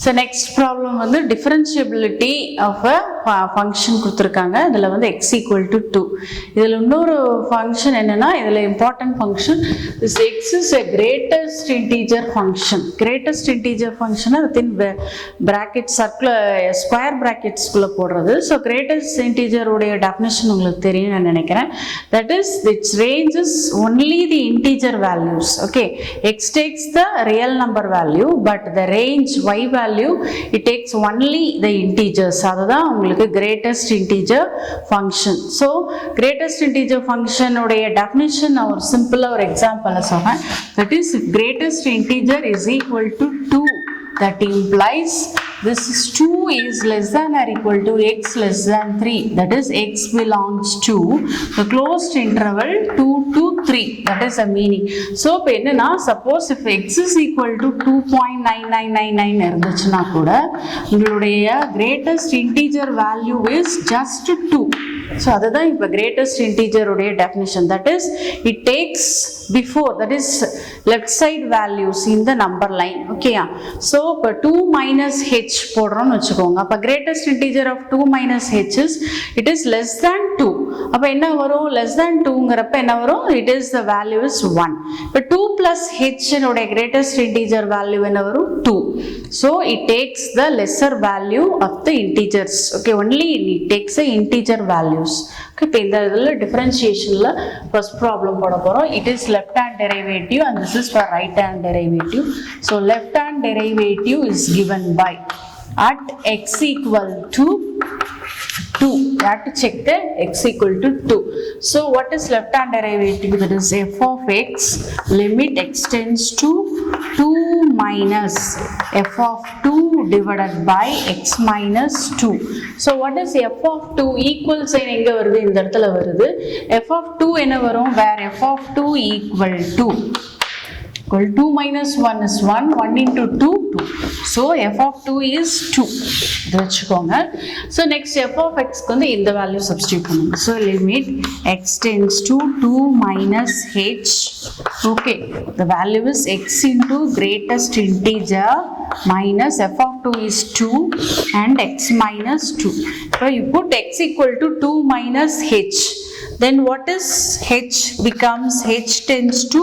So next problem வந்து differentiability of a function கொடுத்திருக்காங்க. இதுல வந்து x equal to 2. இதுல இன்னொரு function என்னன்னா, இதுல important function this x is a greatest integer function. Greatest integer function within bracket circle square brackets குள்ள போடுறது. So greatest integer உடைய definition உங்களுக்கு தெரியும் நான் நினைக்கிறேன். That is its range is only the integer values. Okay, x takes the real number value but the range y value it takes only the integers. அதுதான் உங்களுக்கு greatest integer function. So greatest integer function உடைய definition நான் ஒரு simple ஒரு example சொல்றேன். That is if greatest integer is equal to 2, that implies this is 2 is less than or equal to x less than 3, that is x belongs to the closed interval 2 to 3, that is the meaning. So இப்போ என்னன்னா, suppose if x is equal to 2.9999 இருந்துச்சுன்னா கூட உங்களுடைய greatest integer value is just 2. So அதுதான் இப்போ greatest integer உடைய definition. That is it takes before, that is left side values in the number line. Okay, so இப்போ 2 minus h போடுறோம்னு வச்சுக்கோங்க. அப்போ greatest integer of 2 minus h is it is less than 2. அப்போ என்ன வரும்? less than 2ங்கிறப்ப என்ன வரும்? it is the value is 1. இப்போ 2 plus h உடைய greatest integer value என்ன வரும்? 2. So it takes the lesser value of the integers. Okay, only it takes the integer values. Okay, இப்போ இந்த இதில் differentiationல first problem போட போறோம். It is left hand derivative and this is for right hand derivative. So left hand derivative is given by at x equal to 2. You have to check the x equal to 2. So what is left hand derivative? That is f of x limit x tends to 2 minus f of 2 divided by x minus 2. So what is f of 2? Equal sign எங்க வருது? இந்த இடத்துல வருது. f of 2 என்ன வரும்? Where f of 2 equal to 2 minus 1 is 1, 1 into 2, 2. So f of 2 is 2. இது வச்சுக்கோங்க. So next f of x க்கு வந்து இந்த value substitute பண்ணுங்க. So limit x tends to 2 minus h. Okay, the value is x into greatest integer minus f of 2 is 2 and x minus 2. So you put x equal to 2 minus h. Then what is h? Becomes h tends to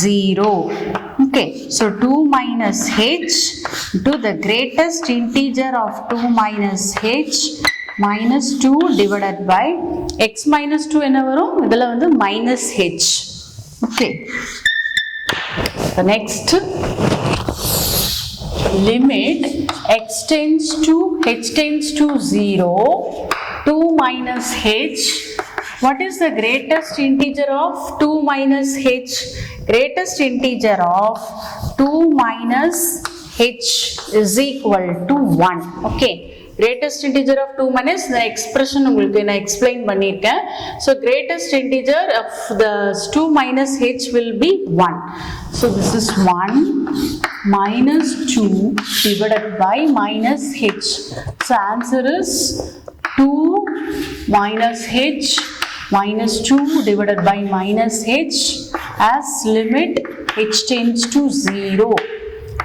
0. Okay, so 2 minus h to the greatest integer of 2 minus h minus 2 divided by x minus 2 என்ன வரும்? இதில் வந்து minus h. Okay, the next limit x tends to 0, 2 minus h. What is the greatest integer of 2 minus h? Greatest integer of 2 minus h is equal to 1. Okay, greatest integer of 2 minus the expression உங்களுக்கு நான் explain பண்ணிருக்கேன். So greatest integer of the 2 minus h will be 1. So this is 1 minus 2 divided by minus h. So answer is 2 minus h minus 2 divided by minus h as limit h tends to 0.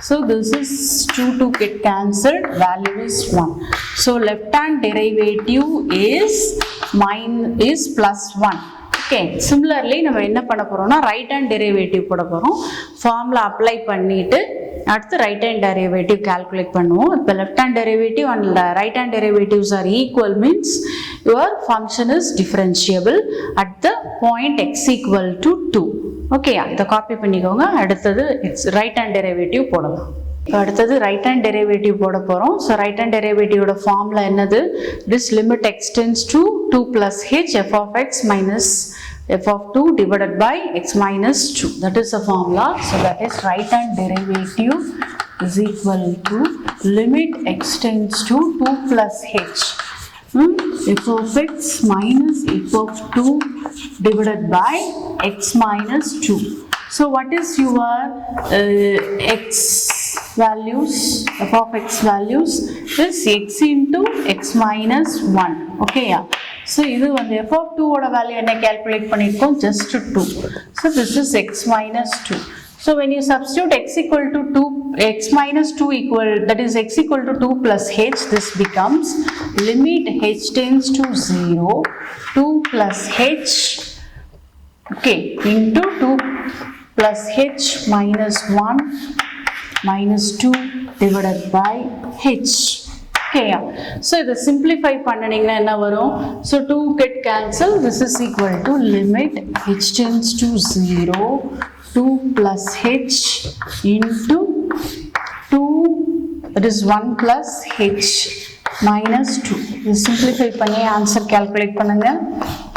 So this is 2 get cancelled, value is 1. So left hand derivative is plus 1. Okay, similarly நம்ம என்ன பண்ண போறோம்னா right hand derivative போட போறோம். formula apply பண்ணிட்டு அடுத்து right hand derivative calculate பண்ணுவோம். இப்போ left hand derivative and right hand derivatives are equal means your function is differentiable at the point x equal to 2. Okay, இதை காப்பி பண்ணிக்கோங்க. அடுத்தது right hand derivative போடலாம். அடுத்தது right hand derivative போட போறோம். So right hand derivative ஓட formula என்னது? This limit x tends to 2 plus h f of x minus f of 2 divided by x minus 2. That is the formula. So that is right hand derivative is equal to limit x tends to 2 plus h f of x minus f of 2 divided by x minus 2. So what is your x values? F of x values is x into x minus 1. Okay, yeah. So இது வந்து f of 2 ஓட value என்ன calculate பண்ணிருக்கோம்? just 2. So this is x minus 2. So when you substitute x equal to 2, x minus 2 equal, that is x equal to 2 plus h, this becomes limit h tends to 0, 2 plus h, okay, into 2 plus h minus 1 minus 2 divided by h. Okay, yeah. So the simplify பண்ணனீங்கன்னா என்ன வரும்? So 2 get cancel. This is equal to limit h tends to 0, 2 plus h into 2, that is 1 plus h minus 2. This simplify பண்ணி answer calculate பண்ணுங்க.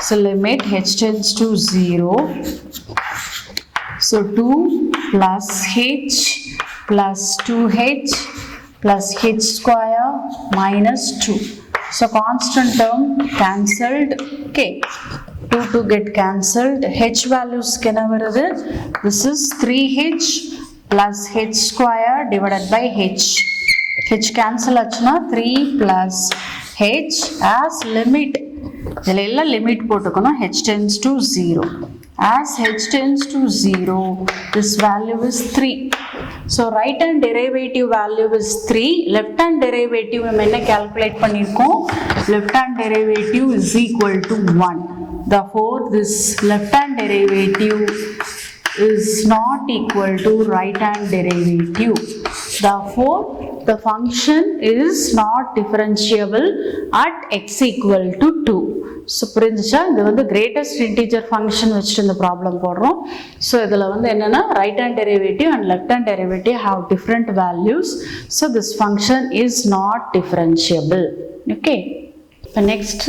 So limit h tends to 0. So 2 plus h plus 2h plus h square minus 2. So constant term cancelled. Okay, 2 get cancelled. H values can varudhu. This is 3h plus h square divided by h. H cancel achuna 3 plus h as limit. Idella limit potukona h tends to 0. As h tends to 0, this value is 3. So right hand derivative value is 3. Left hand derivative நம்ம என்ன calculate பண்ணிருக்கோம்? Left hand derivative is equal to 1. Therefore, this left hand derivative is not equal to right hand derivative. Therefore, the function is not differentiable at x equal to 2. So புரிஞ்சுச்சா? இது வந்து greatest integer function வச்சுட்டு இந்த problem போடுறோம். So இதில் வந்து என்னன்னா right hand derivative and left hand derivative have different values. So this function is not differentiable. Okay. இப்போ next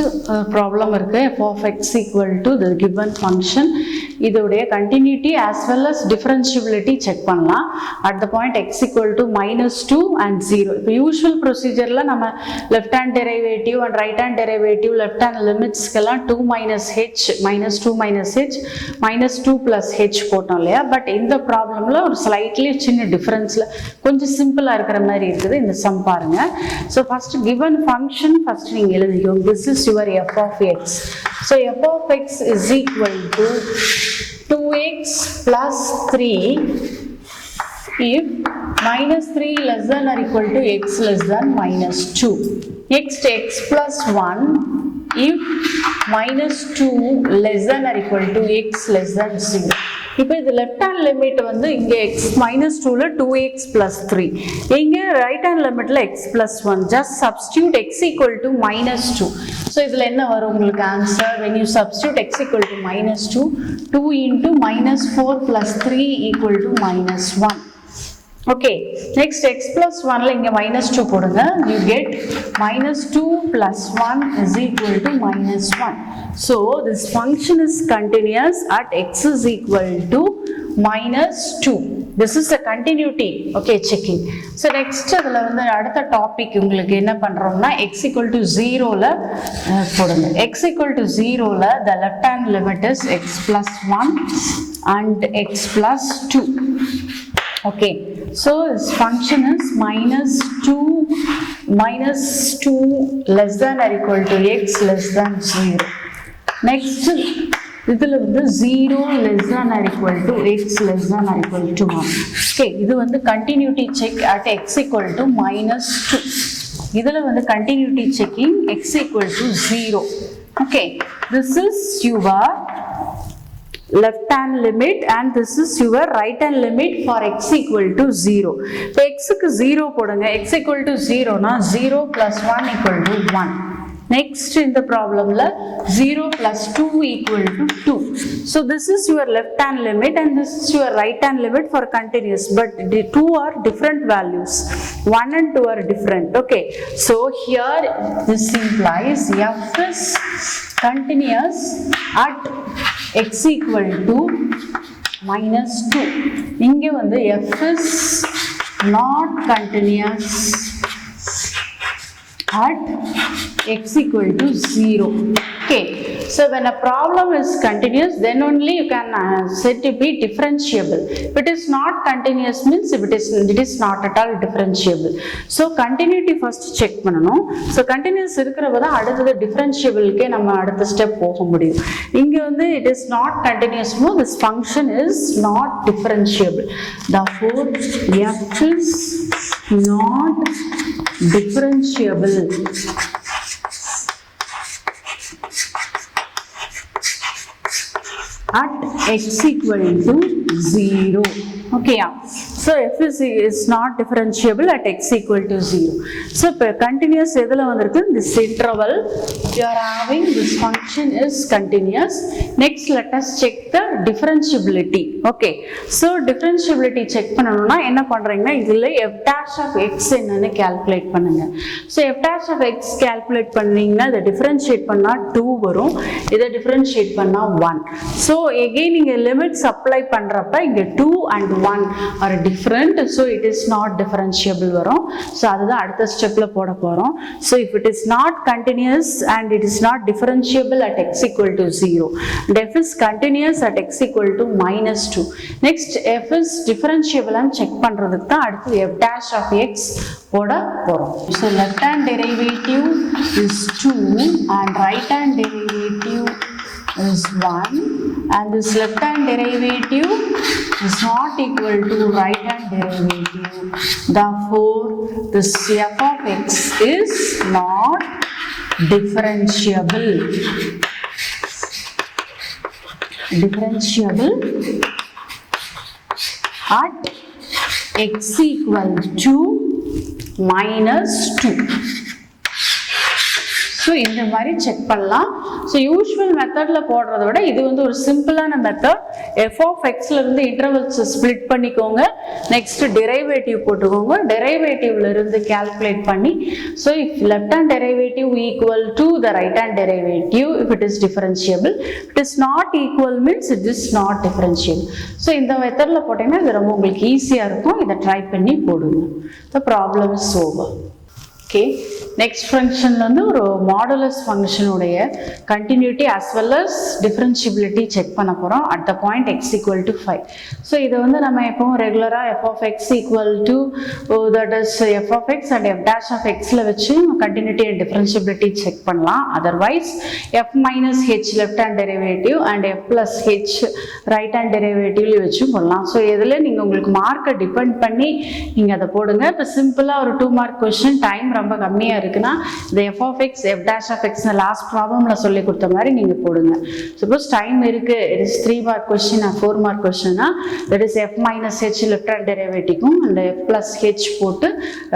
problem இருக்கு. f of x equal to the given function. இதோடைய continuity as well as differentiability check பண்ணலாம். At the point x equal to minus 2 and 0. இப்போ usual procedureல நம்ம left hand derivative and right hand derivative left hand limitsக்கெல்லாம் 2 minus h, minus 2 minus h, minus 2 plus h போட்டோம் இல்லையா? But இந்த ப்ராப்ளம்ல ஒரு slightly சின்ன டிஃபரன்ஸ்ல கொஞ்சம் சிம்பிளா இருக்கிற மாதிரி இருக்குது. இந்த சம் பாருங்க. So first given function first நீங்க எழுதிக்கோங்க. This is your f of x. So f of x is equal to 2x plus 3 if minus 3 less than or equal to x less than minus 2. Next x plus 1 if minus 2 less than or equal to x less than 0. இப்போ இது left hand limit வந்து இங்க x minus 2ல 2x plus 3. இங்க right hand limitல x plus 1. Just substitute x equal to minus 2. So இதுல என்ன வரும் உங்களுக்கு answer? When you substitute x equal to minus 2, 2 into minus 4 plus 3 equal to minus 1. Okay, next x plus 1 la inga minus 2 podunga, you get minus 2 plus 1 is equal to minus 1. So this function is continuous at x is equal to minus 2. This is a continuity. Okay, checking. So next adula vandu adutha topic ungalku enna pandromna x equal to 0 la podunga. X equal to 0 la the left hand limit is x plus 1 and x plus 2. Okay, so this function is minus 2 less than or equal to x less than 0. Next, இதில் வந்து 0 less than or equal to x less than or equal to 1. Okay, இது வந்து continuity check at x equal to minus 2. இதில் வந்து continuity checking x equal to 0. Okay, this is your left hand limit and this is your right hand limit for x equal to 0. இப்போ x க்கு 0 போடுங்க. x equal to 0 னா 0 plus 1 equal to 1. Next in the problem la 0 plus 2 equal to 2. So this is your left hand limit and this is your right hand limit for continuous, but the two are different values. 1 and 2 are different. Okay, so here this implies f is continuous at x equal to minus 2. இங்கே வந்து f is not continuous at x equal to 0. Okay, So when a problem is continuous, then only you can say to be differentiable. If it is not continuous means it is not at all differentiable. So continuity first check பண்ணனும். So continuous இருக்கிறப்ப தான் அடுத்து differentiableக்கே நம்ம அடுத்த step போக முடியும். இங்க வந்து it is not continuous means this function is not differentiable. Therefore f is not differentiable at x equal to 0. Okay, yeah. So f is not differentiable at x equal to 0. So continuous எதுல வந்திருக்கு? This interval you are having this function is continuous. Next let us check the differentiability. Okay, so differentiability check பண்ணனும்னா என்ன பண்றீங்கன்னா இதுல f dash of x என்னன்னு calculate பண்ணுங்க. So f dash of x calculate பண்ணீங்கன்னா இத differentiate பண்ணா 2 வரும், இத differentiate பண்ணா 1. So again நீங்க limits apply பண்றப்ப இங்க 2 and 1 are different, so it is not differentiable வரும். So அதுதான் அடுத்த ஸ்டெப்ல போட போறோம். So if it is not continuous and it is not differentiable at x equal to 0, and f is continuous at x equal to -2. Next f is differentiable and check பண்றதுக்கு தான் அடுத்து f dash of x போட போறோம். So left hand derivative is 2 and right hand derivative is 1, and this left hand derivative is not equal to right hand derivative. Therefore this f of x is not differentiable at x equal to -2. So இந்த மாதிரி check பண்ணலாம். So usual மெத்தட்ல போடுறத விட இது வந்து ஒரு சிம்பிளான மெத்தட். f of x ல இருந்து இன்டர்வல்ஸ் ஸ்ப்ளிட் பண்ணிக்கோங்க, நெக்ஸ்ட் டெரிவேட்டிவ் போட்டுக்கோங்க, டெரிவேட்டிவ்ல இருந்து கால்குலேட் பண்ணி so if left hand derivative equal to the right hand derivative if it is differentiable, it is not equal means it is not differentiable. So இந்த மெத்தட்ல போட்டீங்கன்னா இது ரொம்ப உங்களுக்கு ஈஸியா இருக்கும். இத ட்ரை பண்ணி போடுங்க. The problem is over. Okay, next function வந்து ஒரு modulus function உடைய continuity as well as differentiability check பண்ண போறோம் at the point x equal to 5. So இது வந்து நம்ம எப்பவும் ரெகுலரா f of x equal to that is f of x and f dash of x ல வச்சு continuity and differentiability check பண்ணலாம். Otherwise f minus h left hand derivative and f plus h right hand derivative வச்சு போடலாம். So இதுல நீங்க உங்களுக்கு மார்க்கை depend பண்ணி நீங்க அதை போடுங்க. இப்போ சிம்பிளா ஒரு 2 மார்க் क्वेश्चन டைம் ரொம்ப கம்மியா இருக்குன்னா இந்த f of x f dash of x ன லாஸ்ட் ப்ராப்ளம்ல சொல்லி கொடுத்த மாதிரி நீங்க போடுங்க. சப்போஸ் டைம் இருக்கு, it is 3 mark question or 4 mark क्वेश्चनனா that is f minus h left hand derivative and f plus h போட்டு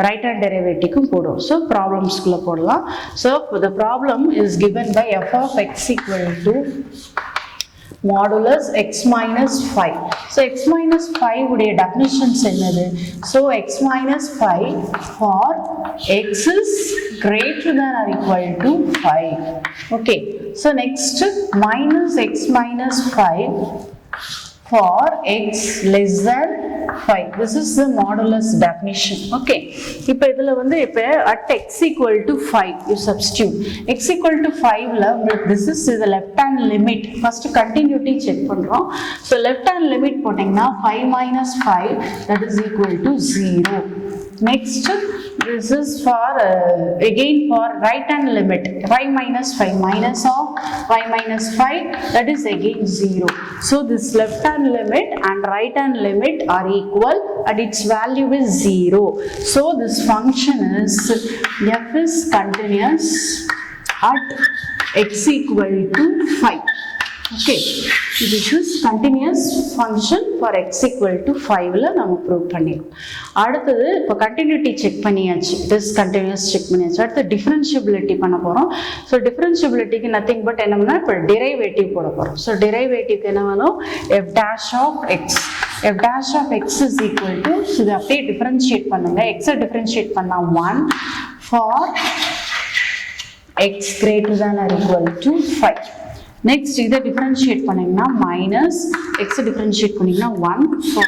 right hand derivative போடுவோம். So problems குள்ள போடலாம். So the problem is given by f of x equal to modulus x minus 5. So x minus 5 உடைய definitions என்னது? So x minus 5 for x is greater than or equal to 5. Okay, so next minus x minus 5 for x less than 5. This is the modulus definition. Okay, இப்போ இதுல வந்து இப்போ at x equal to 5 you substitute x equal to 5 ல this is the left hand limit. First continuity check பண்றோம். So left hand limit போட்டீங்கன்னா 5 minus 5 that is equal to 0. Next this is for again for right hand limit 5 minus 5 minus of 5 minus 5 that is again 0. So this left hand limit and right hand limit are equal and its value is 0. So this function is f is continuous at x equal to 5. Okay, this is continuous function for x equal to 5 ல நம்ம prove பண்ணிருக்கோம். அடுத்தது இப்போ continuity check பண்ணியாச்சு, this continuous check பண்ணியாச்சு. அடுத்து differentiability பண்ண போறோம். ஸோ டிஃபரன்ஷியபிலிட்டிக்கு நத்திங் பட் என்னன்னா இப்போ டெரைவேட்டிவ் போட போறோம். ஸோ டெரைவேட்டிவ்க்கு என்ன வேணும்? f dash of x. f dash of x is equal to இது அப்படியே டிஃபரன்ஷியேட் பண்ணுங்க. x டிஃபரன்ஷியேட் பண்ணா 1 for x greater than or equal to 5. Next இதை differentiate பண்ணீங்கன்னா minus x differentiate பண்ணீங்கன்னா 1 for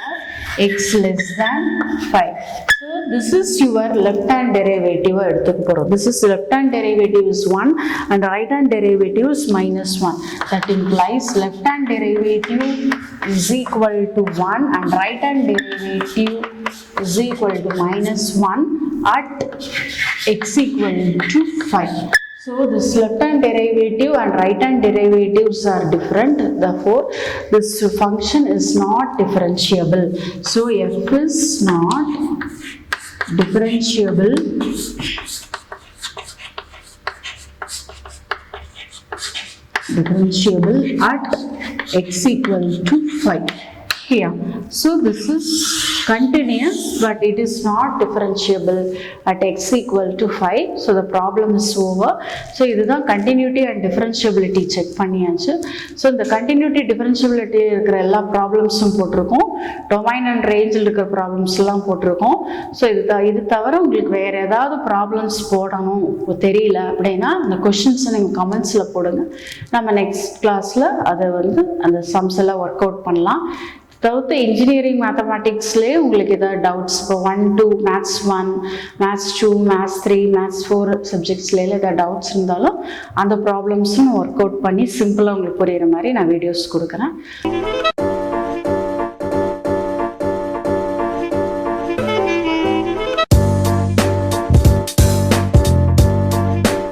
x less than 5. So this is your left hand derivative. This is left hand derivative is 1 and right hand derivative is minus 1. That implies left hand derivative is equal to 1 and right hand derivative is equal to minus 1 at x equal to 5. So this left hand derivative and right hand derivatives are different. Therefore, this function is not differentiable. So f is not differentiable at x equal to 5 here. So this is continuous, but it is not differentiable at x equal to 5. So the problem is over. So இதுதான் continuity and differentiability check பண்ணியாச்சு. So இந்த continuity differentiability இருக்கிற எல்லா ப்ராப்ளம்ஸும் போட்டிருக்கோம், domain and range இருக்கிற problems எல்லாம் போட்டிருக்கோம். So இது தவிர உங்களுக்கு வேற ஏதாவது ப்ராப்ளம்ஸ் போடணும் தெரியல அப்படின்னா அந்த கொஷின்ஸை நீங்கள் கமெண்ட்ஸில் போடுங்க. நம்ம நெக்ஸ்ட் கிளாஸில் அதை வந்து அந்த சம்ஸ் எல்லாம் ஒர்க் அவுட் பண்ணலாம். தவிர்த்து இன்ஜினியரிங் மேத்தமேட்டிக்ஸ்லேயே உங்களுக்கு ஏதாவது டவுட்ஸ் இப்போ 1, 2 மேத்ஸ் 1, மேத்ஸ் 2, மேத்ஸ் 3, மேத்ஸ் 4 சப்ஜெக்ட்ஸ்லேயே ஏதாவது டவுட்ஸ் இருந்தாலும் அந்த ப்ராப்ளம்ஸும் ஒர்க் அவுட் பண்ணி சிம்பிளாக உங்களுக்கு புரிகிற மாதிரி நான் வீடியோஸ் கொடுக்குறேன்.